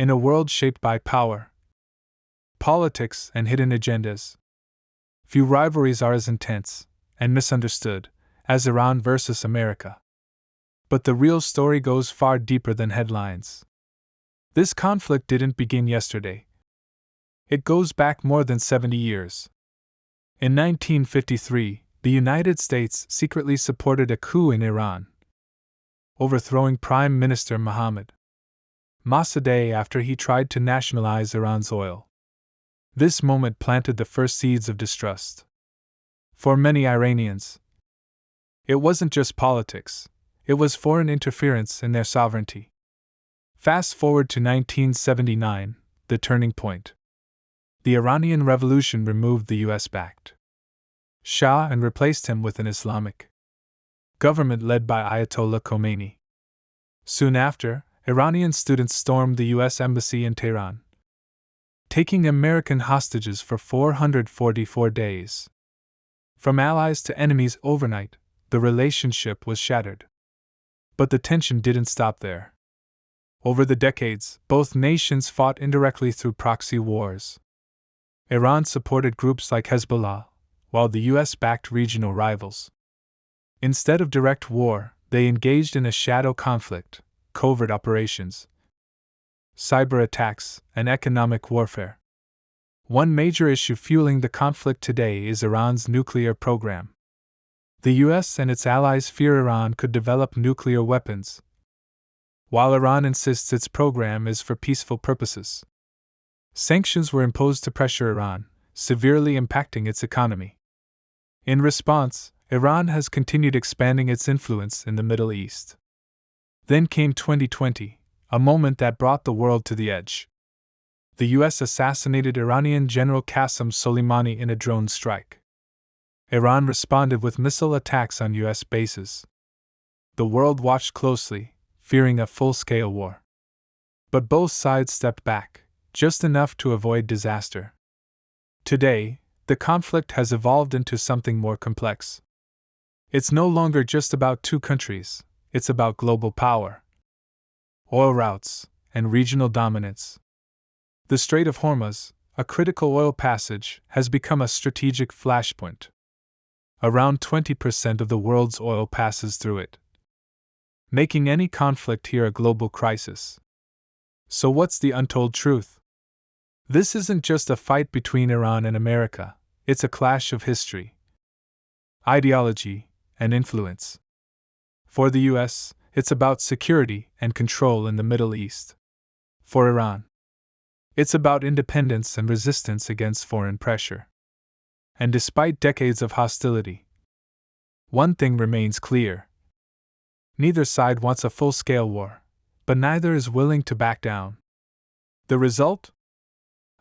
In a world shaped by power, politics, and hidden agendas, few rivalries are as intense and misunderstood as Iran versus America. But the real story goes far deeper than headlines. This conflict didn't begin yesterday. It goes back more than 70 years. In 1953, the United States secretly supported a coup in Iran, overthrowing Prime Minister Mohammad Mossadegh after he tried to nationalize Iran's oil. This moment planted the first seeds of distrust. For many Iranians, it wasn't just politics, it was foreign interference in their sovereignty. Fast forward to 1979, the turning point. The Iranian Revolution removed the US-backed Shah and replaced him with an Islamic government led by Ayatollah Khomeini. Soon after, Iranian students stormed the US embassy in Tehran, taking American hostages for 444 days. From allies to enemies overnight, the relationship was shattered. But the tension didn't stop there. Over the decades, both nations fought indirectly through proxy wars. Iran supported groups like Hezbollah, while the US backed regional rivals. Instead of direct war, they engaged in a shadow conflict, covert operations, cyber attacks, and economic warfare. One major issue fueling the conflict today is Iran's nuclear program. The US and its allies fear Iran could develop nuclear weapons, while Iran insists its program is for peaceful purposes. Sanctions were imposed to pressure Iran, severely impacting its economy. In response, Iran has continued expanding its influence in the Middle East. Then came 2020, a moment that brought the world to the edge. The US assassinated Iranian General Qasem Soleimani in a drone strike. Iran responded with missile attacks on US bases. The world watched closely, fearing a full-scale war. But both sides stepped back, just enough to avoid disaster. Today, the conflict has evolved into something more complex. It's no longer just about two countries, it's about global power, oil routes, and regional dominance. The Strait of Hormuz, a critical oil passage, has become a strategic flashpoint. Around 20% of the world's oil passes through it, making any conflict here a global crisis. So what's the untold truth? This isn't just a fight between Iran and America, it's a clash of history, ideology, and influence. For the US, it's about security and control in the Middle East. For Iran, it's about independence and resistance against foreign pressure. And despite decades of hostility, one thing remains clear. Neither side wants a full-scale war, but neither is willing to back down. The result?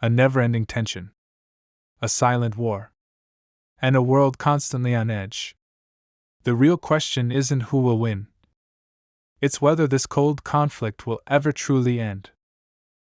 A never-ending tension, a silent war, and a world constantly on edge. The real question isn't who will win. It's whether this cold conflict will ever truly end.